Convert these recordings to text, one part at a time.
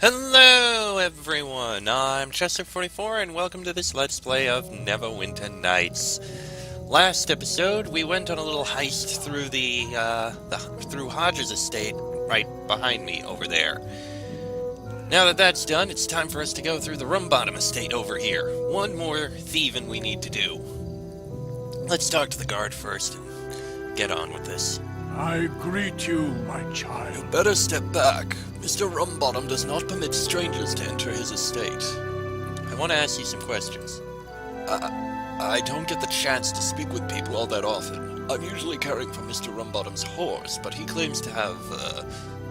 Hello everyone, I'm Chester44 and welcome to this Let's Play of Neverwinter Nights. Last episode, we went on a little heist through through Hodge's estate right behind me over there. Now that that's done, it's time for us to go through the Rumbottom estate over here. One more thieving we need to do. Let's talk to the guard first and get on with this. I greet you, my child. You better step back. Mr. Rumbottom does not permit strangers to enter his estate. I want to ask you some questions. I don't get the chance to speak with people all that often. I'm usually caring for Mr. Rumbottom's horse, but he claims to have,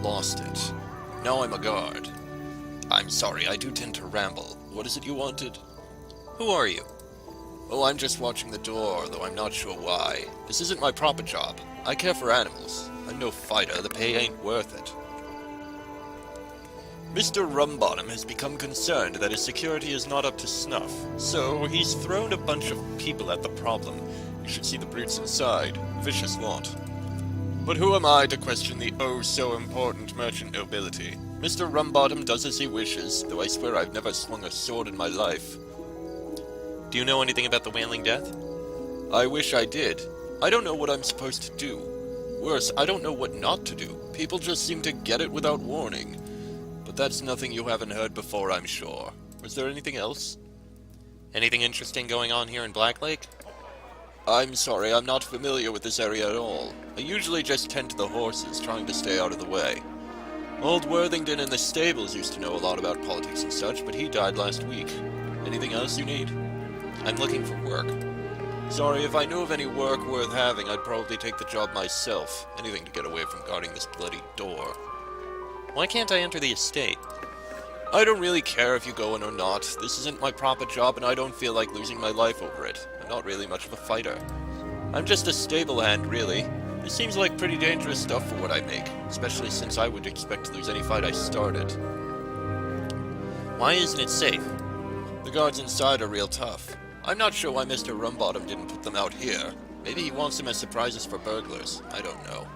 lost it. Now I'm a guard. I'm sorry, I do tend to ramble. What is it you wanted? Who are you? Oh, I'm just watching the door, though I'm not sure why. This isn't my proper job. I care for animals. I'm no fighter, the pay ain't worth it. Mr. Rumbottom has become concerned that his security is not up to snuff, so he's thrown a bunch of people at the problem. You should see the brutes inside. Vicious lot. But who am I to question the oh-so-important merchant nobility? Mr. Rumbottom does as he wishes, though I swear I've never swung a sword in my life. Do you know anything about the Wailing Death? I wish I did. I don't know what I'm supposed to do. Worse, I don't know what not to do. People just seem to get it without warning. But that's nothing you haven't heard before, I'm sure. Was there anything else? Anything interesting going on here in Black Lake? I'm sorry, I'm not familiar with this area at all. I usually just tend to the horses, trying to stay out of the way. Old Worthington in the stables used to know a lot about politics and such, but he died last week. Anything else you need? I'm looking for work. Sorry, if I knew of any work worth having, I'd probably take the job myself. Anything to get away from guarding this bloody door. Why can't I enter the estate? I don't really care if you go in or not. This isn't my proper job, and I don't feel like losing my life over it. I'm not really much of a fighter. I'm just a stable hand, really. This seems like pretty dangerous stuff for what I make, especially since I would expect to lose any fight I started. Why isn't it safe? The guards inside are real tough. I'm not sure why Mr. Rumbottom didn't put them out here. Maybe he wants them as surprises for burglars. I don't know.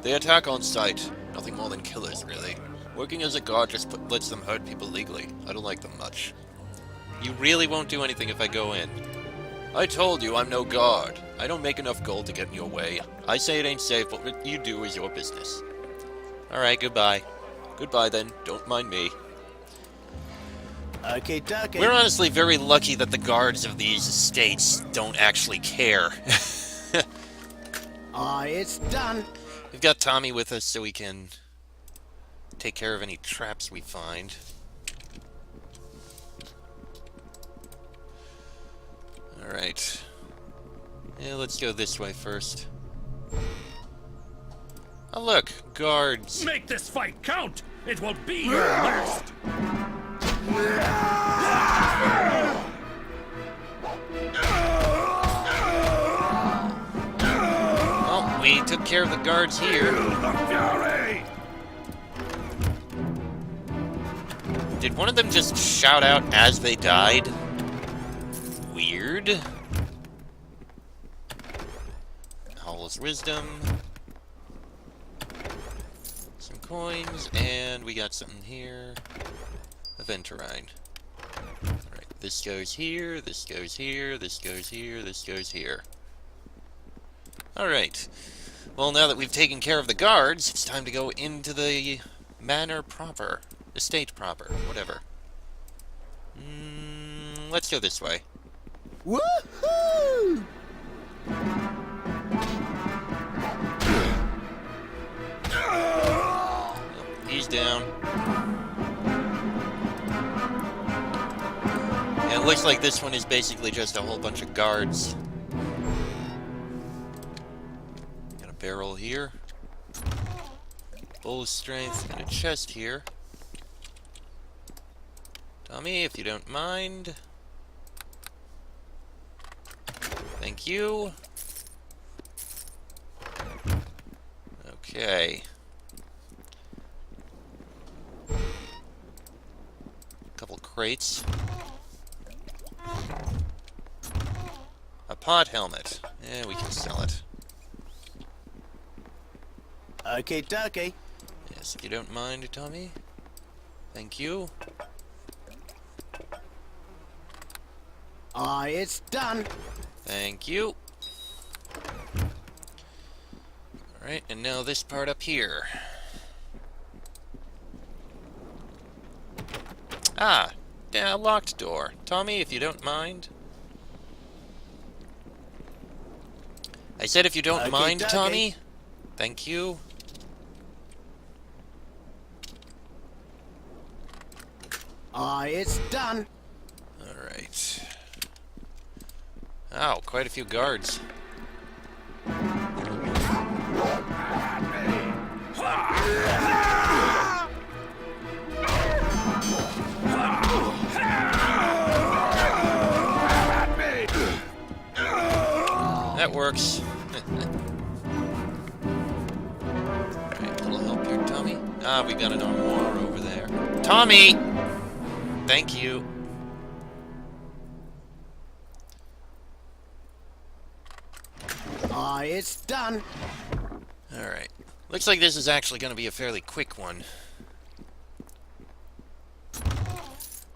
They attack on sight. Nothing more than killers, really. Working as a guard just lets them hurt people legally. I don't like them much. You really won't do anything if I go in. I told you I'm no guard. I don't make enough gold to get in your way. I say it ain't safe, but what you do is your business. Alright, goodbye. Goodbye then. Don't mind me. Okay, ducky. We're honestly very lucky that the guards of these estates don't actually care. It's done. We've got Tommy with us so we can take care of any traps we find. Alright. Yeah, let's go this way first. Oh look, guards. Make this fight count! It will be your last! Well, we took care of the guards here. Did one of them just shout out as they died? Weird. Howl's Wisdom. Some coins, and we got something here. A Venturine. Alright, this goes here, this goes here, this goes here, this goes here. Alright. Well, now that we've taken care of the guards, it's time to go into the manor proper. Estate proper, whatever. Let's go this way. Woohoo! He's down. Yeah, it looks like this one is basically just a whole bunch of guards. Got a barrel here. Bull strength and a chest here. Tommy, if you don't mind. Thank you. Okay. Couple crates. A pot helmet. Yeah, we can sell it. Okay, ducky. Yes, if you don't mind, Tommy. Thank you. It's done. Thank you. Alright, and now this part up here. Ah, yeah, a locked door. Tommy, if you don't mind. I said if you don't mind, Okey-dokey. Tommy. Thank you. It's done. Alright. Oh, quite a few guards. That works. Alright, a little help here, Tommy. Ah, we got an armoire over there. Tommy! Thank you. It's done. Alright. Looks like this is actually going to be a fairly quick one.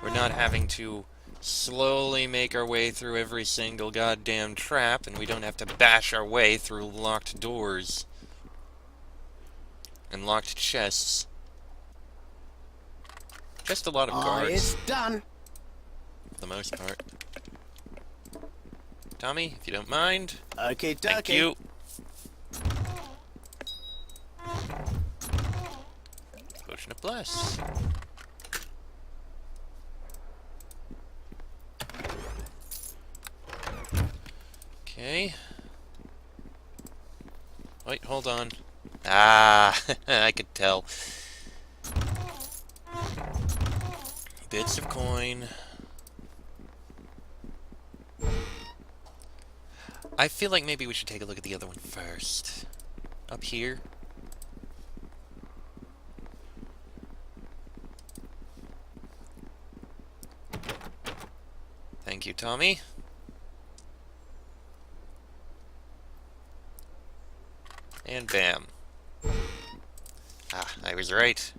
We're not having to slowly make our way through every single goddamn trap, and we don't have to bash our way through locked doors and locked chests. Just a lot of guards, It's done. for the most part. Tommy, if you don't mind. Okay, Thank you. Potion of Bless. Okay. Wait, hold on. Ah, I could tell. Bits of coin. I feel like maybe we should take a look at the other one first. Up here. Thank you, Tommy. And bam. Ah, I was right.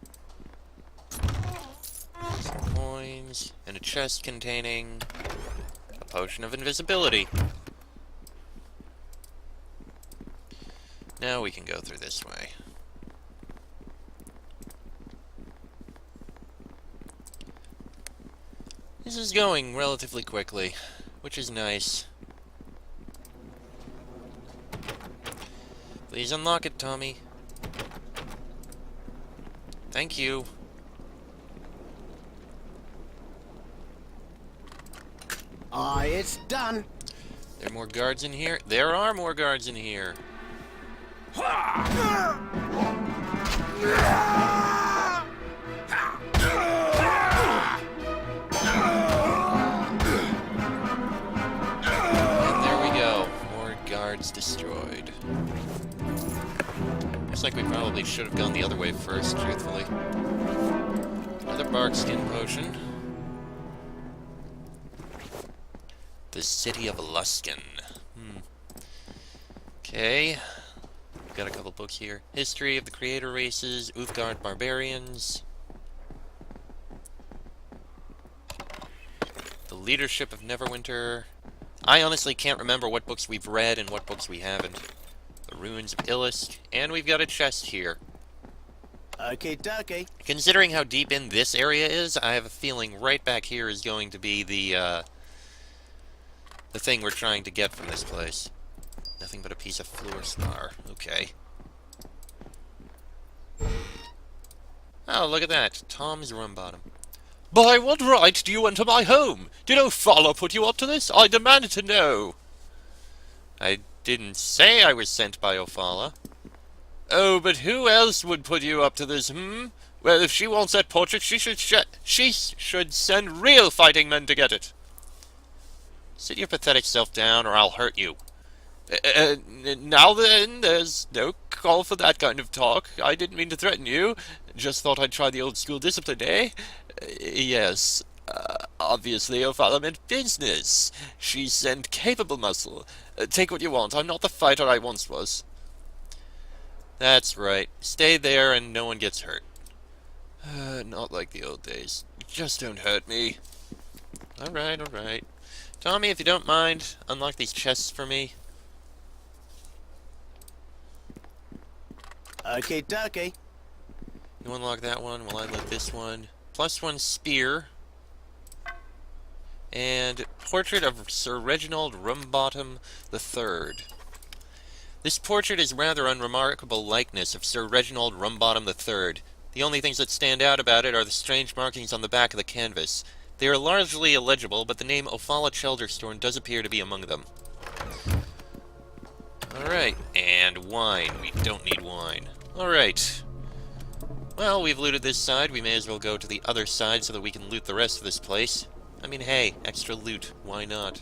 Some coins, and a chest containing a potion of invisibility. Now we can go through this way. This is going relatively quickly, which is nice. Please unlock it, Tommy. Thank you. It's done. There are more guards in here? There are more guards in here. And there we go. More guards destroyed. Looks like we probably should have gone the other way first, truthfully. Another bark skin potion. The City of Luskan. Okay. Got a couple books here. History of the Creator Races, Uthgard Barbarians. The Leadership of Neverwinter. I honestly can't remember what books we've read and what books we haven't. The Ruins of Illisk. And we've got a chest here. Okay, dokie. Considering how deep in this area is, I have a feeling right back here is going to be the thing we're trying to get from this place. Nothing but a piece of floor spar. Okay. Oh, look at that. Tom's Rum Bottom. By what right do you enter my home? Did O'Falla put you up to this? I demand to know. I didn't say I was sent by O'Falla. Oh, but who else would put you up to this, Well, if she wants that portrait, she should send real fighting men to get it. Sit your pathetic self down, or I'll hurt you. Now then, there's no call for that kind of talk. I didn't mean to threaten you. Just thought I'd try the old school discipline, eh? Yes. Obviously, O'Falla meant business. She sent capable muscle. Take what you want. I'm not the fighter I once was. That's right. Stay there and no one gets hurt. Not like the old days. Just don't hurt me. Alright, alright. Tommy, if you don't mind, unlock these chests for me. Okay, dokie. You unlock that one while I look this one. +1 spear. And portrait of Sir Reginald Rumbottom III. This portrait is rather unremarkable likeness of Sir Reginald Rumbottom III. The only things that stand out about it are the strange markings on the back of the canvas. They are largely illegible, but the name Ophala Chelderstorn does appear to be among them. Alright, and wine. We don't need wine. Alright. Well, we've looted this side. We may as well go to the other side so that we can loot the rest of this place. I mean, hey, extra loot. Why not?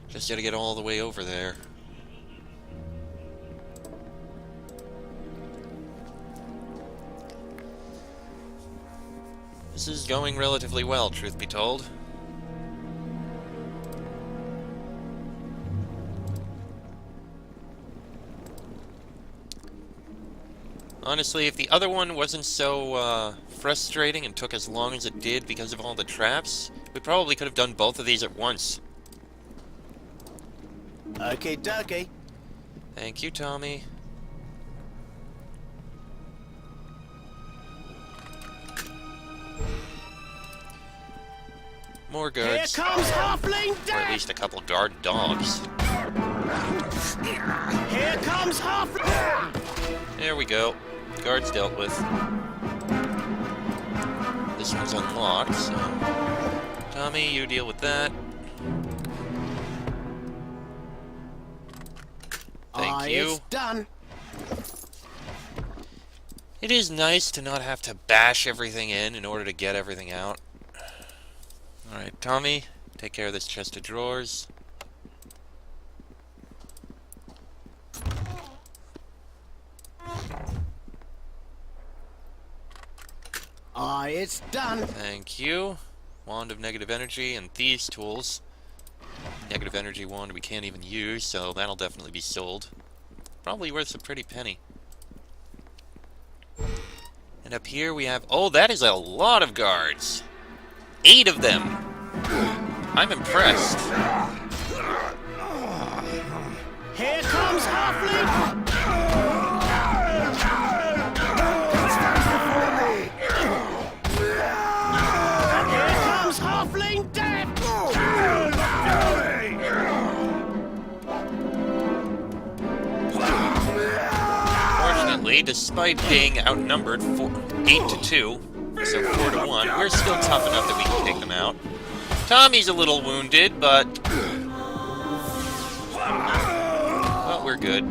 Just gotta get all the way over there. This is going relatively well, truth be told. Honestly, if the other one wasn't so frustrating and took as long as it did because of all the traps, we probably could have done both of these at once. Okay, dokie. Thank you, Tommy. More Here guards. comes Halfling Or at Death! least a couple guard dogs. Here comes Halfling... There we go. Guards dealt with. This one's unlocked, so... Tommy, you deal with that. Thank you. It's done. It is nice to not have to bash everything in order to get everything out. Alright, Tommy, take care of this chest of drawers. It's done. Thank you. Wand of negative energy and thieves' tools. Negative energy wand we can't even use, so that'll definitely be sold. Probably worth a pretty penny. And up here we have... Oh, that is a lot of guards! 8 of them! I'm impressed. Here comes Halfling... And here comes Halfling Death! Fortunately, despite being outnumbered 8 to 2, so 4 to 1, we're still tough enough that we can take them out. Tommy's a little wounded, but we're good.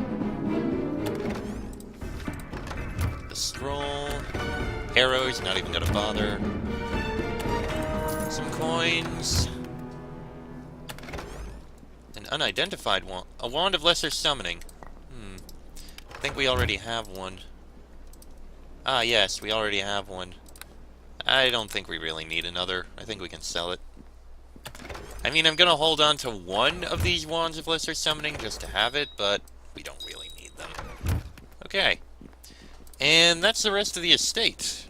The scroll, arrows, not even gonna bother. Some coins. An unidentified wand. A wand of lesser summoning. I think we already have one. Ah, yes, we already have one. I don't think we really need another. I think we can sell it. I mean, I'm gonna hold on to one of these wands of lesser summoning just to have it, but we don't really need them. Okay. And that's the rest of the estate.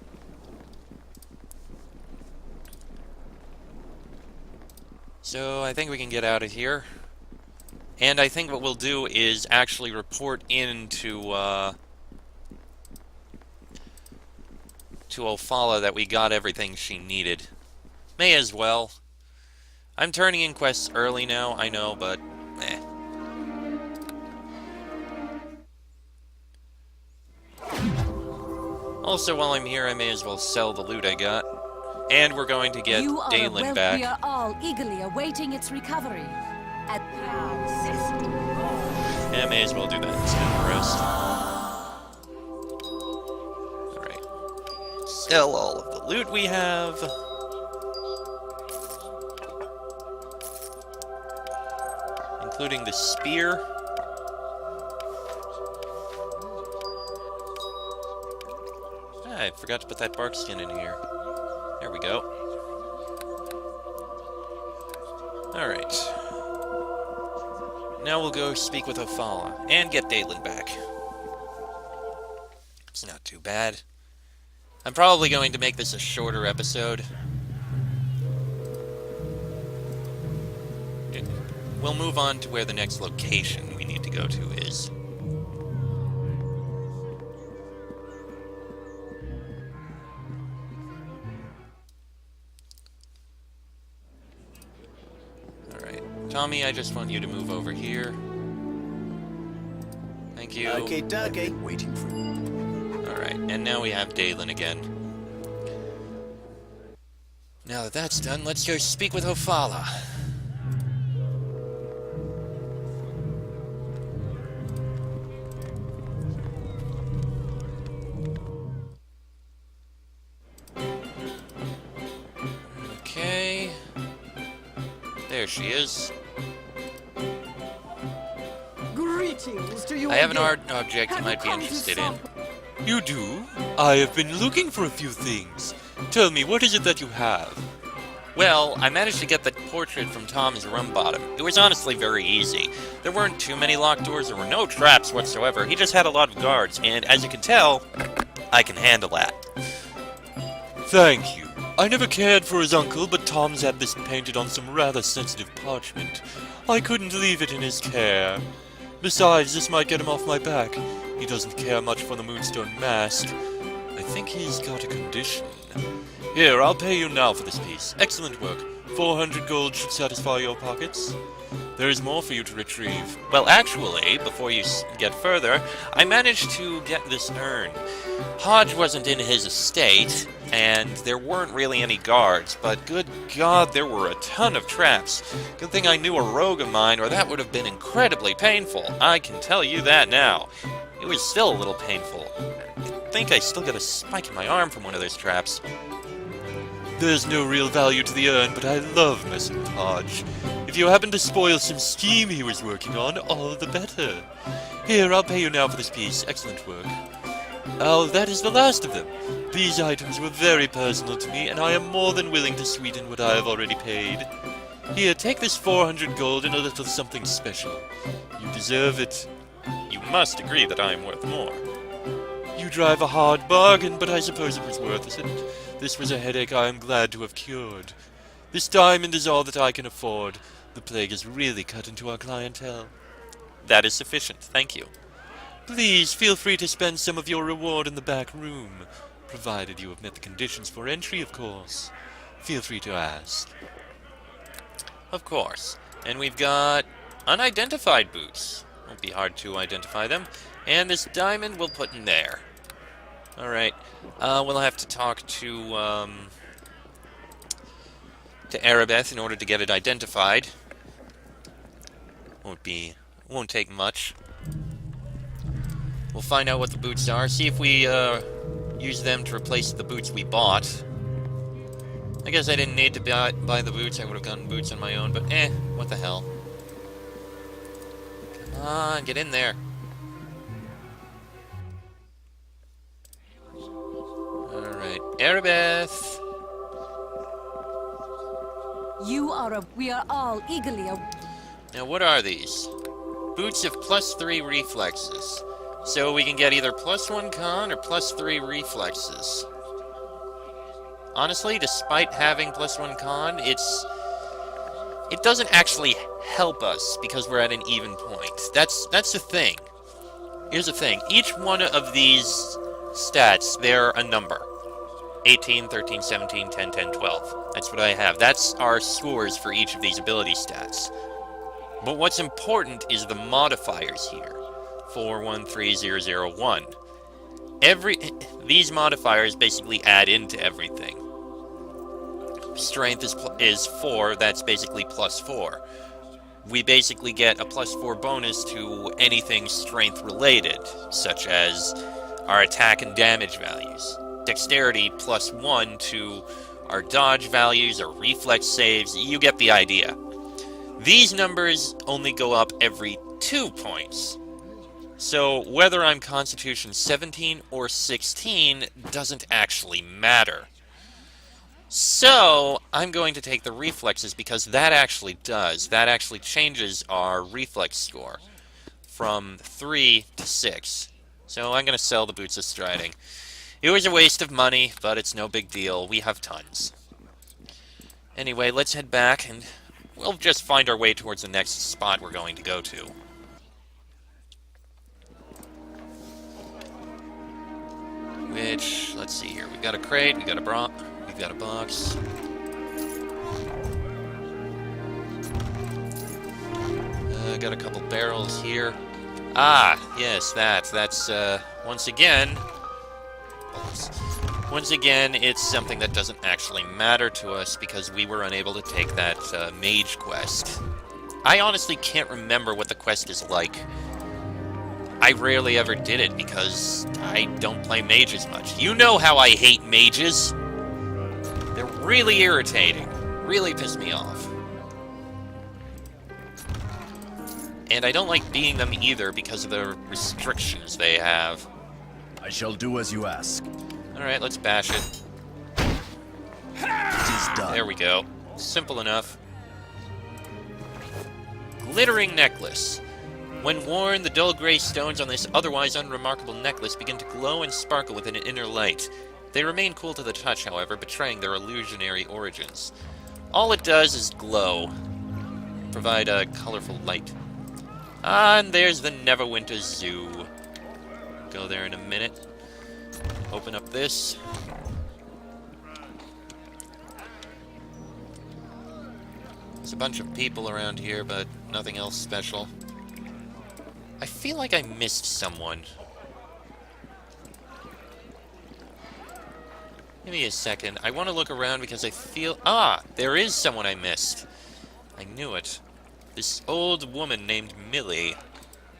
So, I think we can get out of here. And I think what we'll do is actually report in to Ophala that we got everything she needed. May as well. I'm turning in quests early now, I know, but eh. Also, while I'm here, I may as well sell the loot I got. And we're going to get Dalen back. We are all eagerly awaiting its recovery. At Yeah, may as well do that instead of the rest. Alright. Sell all of the loot we have. Including the spear. Ah, I forgot to put that bark skin in here. There we go. Alright. Now we'll go speak with Ophala and get Dalen back. It's not too bad. I'm probably going to make this a shorter episode. We'll move on to where the next location we need to go to is. Alright. Tommy, I just want you to move over here. Thank you. Okie dokie. Waiting for you. Alright, and now we have Dalen again. Now that that's done, let's go speak with Ophala. Okay. There she is. Greetings to you. I have an again. art object you Have might be come to interested in. supper? You do? I have been looking for a few things. Tell me, what is it that you have? Well, I managed to get the portrait from Tom's rum bottom. It was honestly very easy. There weren't too many locked doors, there were no traps whatsoever. He just had a lot of guards, and as you can tell, I can handle that. Thank you. I never cared for his uncle, but Tom's had this painted on some rather sensitive parchment. I couldn't leave it in his care. Besides, this might get him off my back. He doesn't care much for the Moonstone Mask. I think he's got a condition. Here, I'll pay you now for this piece. Excellent work. 400 gold should satisfy your pockets. There is more for you to retrieve. Well, actually, before you get further, I managed to get this urn. Hodge wasn't in his estate, and there weren't really any guards, but good God, there were a ton of traps. Good thing I knew a rogue of mine, or that would have been incredibly painful. I can tell you that now. It was still a little painful. I think I still got a spike in my arm from one of those traps. There's no real value to the urn, but I love messing with Hodge. If you happen to spoil some scheme he was working on, all the better. Here, I'll pay you now for this piece. Excellent work. Oh, that is the last of them. These items were very personal to me, and I am more than willing to sweeten what I have already paid. Here, take this 400 gold and a little something special. You deserve it. You must agree that I am worth more. You drive a hard bargain, but I suppose it was worth it. This was a headache I am glad to have cured. This diamond is all that I can afford. The plague has really cut into our clientele. That is sufficient, thank you. Please feel free to spend some of your reward in the back room, provided you have met the conditions for entry, of course. Feel free to ask. Of course. And we've got unidentified boots. Won't be hard to identify them. And this diamond we'll put in there. Alright. We'll have to talk to Arabeth in order to get it identified. Won't take much. We'll find out what the boots are, see if we use them to replace the boots we bought. I guess I didn't need to buy the boots, I would have gotten boots on my own, but what the hell. Come on, get in there. Alright, Arabeth. We are all eagerly Now what are these? Boots of +3 reflexes. So we can get either +1 con or +3 reflexes. Honestly, despite having +1 con, it doesn't actually help us because we're at an even point. That's the thing. Here's the thing. Each one of these stats, they're a number. 18, 13, 17, 10, 10, 12. That's what I have. That's our scores for each of these ability stats. But what's important is the modifiers here. 4, 1, 3, 0, 0, 1. These modifiers basically add into everything. Strength is 4, that's basically +4. We basically get a +4 bonus to anything strength related, such as our attack and damage values. Dexterity +1 to our dodge values, our reflex saves, you get the idea. These numbers only go up every 2 points. So whether I'm Constitution 17 or 16 doesn't actually matter. So I'm going to take the reflexes because that actually does. That actually changes our reflex score from 3 to 6. So I'm gonna sell the boots of striding. It was a waste of money, but it's no big deal. We have tons. Anyway, let's head back, and we'll just find our way towards the next spot we're going to go to. Which, let's see here. We've got a crate, we've got a box. Got a couple barrels here. Ah, yes, that's, once again, it's something that doesn't actually matter to us because we were unable to take that, mage quest. I honestly can't remember what the quest is like. I rarely ever did it because I don't play mages much. You know how I hate mages! They're really irritating. Really piss me off. And I don't like beating them either because of the restrictions they have. I shall do as you ask. Alright, let's bash it. It is done. There we go. Simple enough. Glittering necklace. When worn, the dull gray stones on this otherwise unremarkable necklace begin to glow and sparkle with an inner light. They remain cool to the touch, however, betraying their illusionary origins. All it does is glow. Provide a colorful light. Ah, and there's the Neverwinter Zoo. Go there in a minute. Open up this. There's a bunch of people around here, but nothing else special. I feel like I missed someone. Give me a second. I want to look around because I feel... Ah! There is someone I missed. I knew it. This old woman named Millie.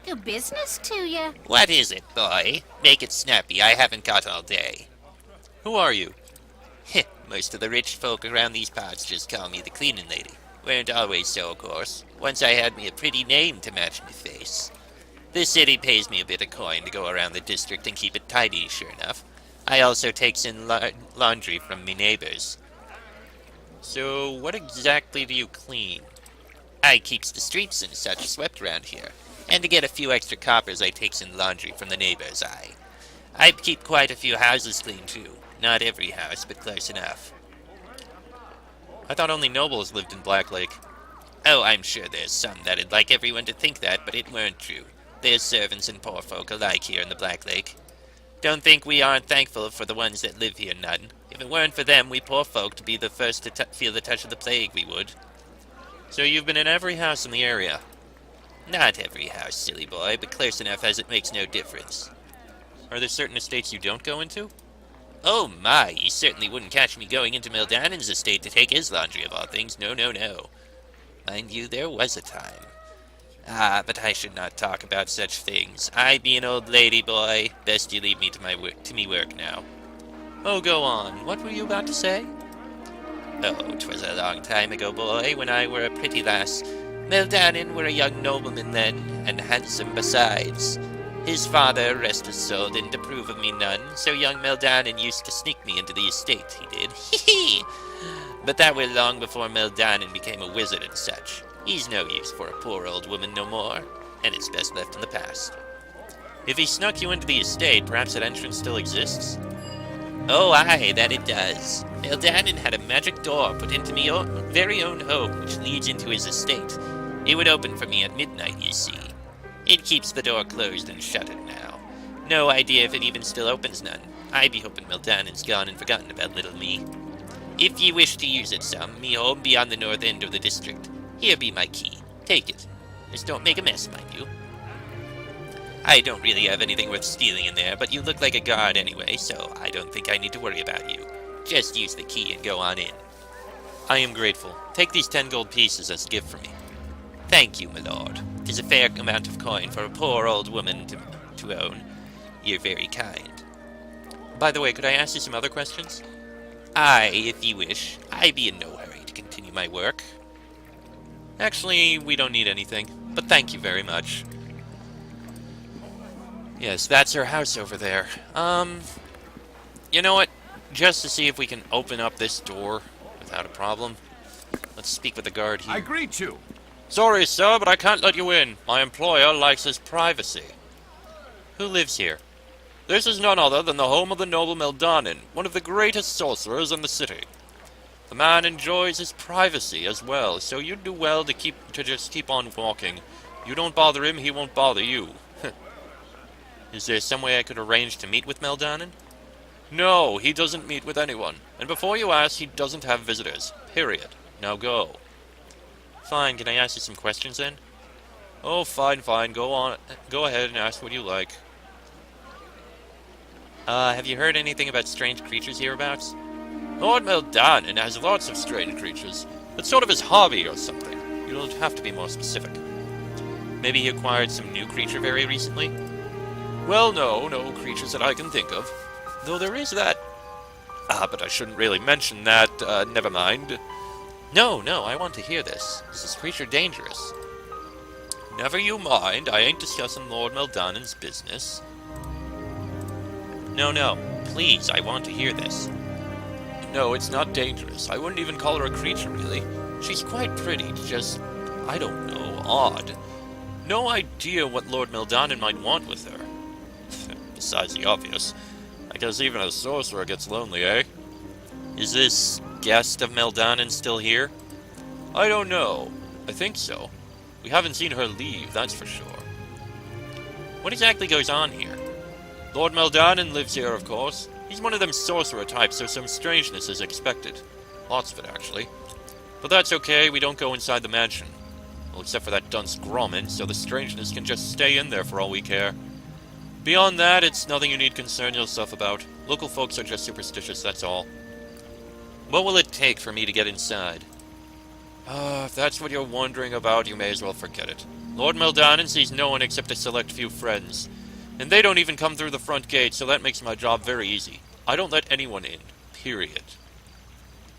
Do business to you. What is it, boy? Make it snappy. I haven't got all day. Who are you? Heh, most of the rich folk around these parts just call me the cleaning lady. Weren't always so, of course. Once I had me a pretty name to match my face. This city pays me a bit of coin to go around the district and keep it tidy, sure enough. I also takes in laundry from me neighbors. So, what exactly do you clean? I keeps the streets and such swept around here. And to get a few extra coppers, I takes in laundry from the neighbors, I keep quite a few houses clean, too. Not every house, but close enough. I thought only nobles lived in Black Lake. Oh, I'm sure there's some that'd like everyone to think that, but it weren't true. There's servants and poor folk alike here in the Black Lake. Don't think we aren't thankful for the ones that live here, none. If it weren't for them, we poor folk to be the first to feel the touch of the plague, we would. So you've been in every house in the area? Not every house, silly boy, but close enough as it makes no difference. Are there certain estates you don't go into? Oh my, you certainly wouldn't catch me going into Meldanin's estate to take his laundry of all things. No, no, no. Mind you, there was a time. Ah, but I should not talk about such things. I be an old lady, boy. Best you leave me to my work now. Oh, go on. What were you about to say? Oh, 'twas a long time ago, boy, when I were a pretty lass. Meldanin were a young nobleman then, and handsome besides. His father, rest his soul, didn't approve of me none, so young Meldanin used to sneak me into the estate, he did. Hee-hee! But that were long before Meldanin became a wizard and such. He's no use for a poor old woman no more, and it's best left in the past. If he snuck you into the estate, perhaps that entrance still exists? Oh, aye, that it does. Meldanin had a magic door put into me very own home, which leads into his estate. It would open for me at midnight, you see. It keeps the door closed and shuttered now. No idea if it even still opens none. I be hoping Meldanin's gone and forgotten about little me. If ye wish to use it some, me home be on the north end of the district. Here be my key. Take it. Just don't make a mess, mind you. I don't really have anything worth stealing in there, but you look like a guard anyway, so I don't think I need to worry about you. Just use the key and go on in. I am grateful. Take these 10 gold pieces as a gift from me. Thank you, my lord. 'Tis a fair amount of coin for a poor old woman to own. You're very kind. By the way, could I ask you some other questions? Aye, if ye wish. I be in no hurry to continue my work. Actually, we don't need anything, but thank you very much. Yes, that's her house over there. You know what? Just to see if we can open up this door without a problem, let's speak with the guard here. I greet you. Sorry, sir, but I can't let you in. My employer likes his privacy. Who lives here? This is none other than the home of the noble Meldanin, one of the greatest sorcerers in the city. The man enjoys his privacy as well, so you'd do well to just keep on walking. You don't bother him, he won't bother you. Is there some way I could arrange to meet with Meldanin? No, he doesn't meet with anyone. And before you ask, he doesn't have visitors. Period. Now go. Fine, can I ask you some questions then? Oh, fine, fine. Go on. Go ahead and ask what you like. Have you heard anything about strange creatures hereabouts? Lord Meldanin has lots of strange creatures. It's sort of his hobby or something. You don't have to be more specific. Maybe he acquired some new creature very recently? Well, no creatures that I can think of. Though there is that... but I shouldn't really mention that. Never mind. No, I want to hear this. Is this creature dangerous? Never you mind. I ain't discussing Lord Meldanin's business. No. Please, I want to hear this. No, it's not dangerous. I wouldn't even call her a creature, really. She's quite pretty, just, I don't know, odd. No idea what Lord Meldanin might want with her. Besides the obvious. I guess even a sorcerer gets lonely, eh? Is this guest of Meldanin still here? I don't know. I think so. We haven't seen her leave, that's for sure. What exactly goes on here? Lord Meldanin lives here, of course. He's one of them sorcerer types, so some strangeness is expected. Lots of it, actually. But that's okay, we don't go inside the mansion. Well, except for that dunce Gromman, so the strangeness can just stay in there for all we care. Beyond that, it's nothing you need concern yourself about. Local folks are just superstitious, that's all. What will it take for me to get inside? If that's what you're wondering about, you may as well forget it. Lord Meldanin sees no one except a select few friends. And they don't even come through the front gate, so that makes my job very easy. I don't let anyone in. Period.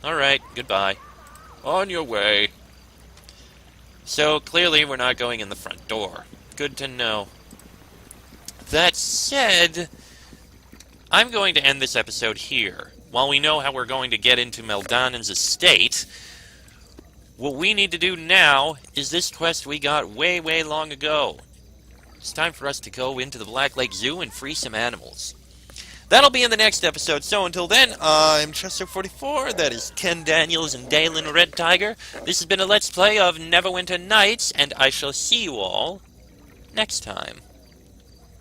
Alright, goodbye. On your way. So, clearly we're not going in the front door. Good to know. That said, I'm going to end this episode here. While we know how we're going to get into Meldanin's estate, what we need to do now is this quest we got way long ago. It's time for us to go into the Black Lake Zoo and free some animals. That'll be in the next episode, so until then, I'm Chester44, that is Ken Daniels and Dalen Red Tiger. This has been a Let's Play of Neverwinter Nights, and I shall see you all next time.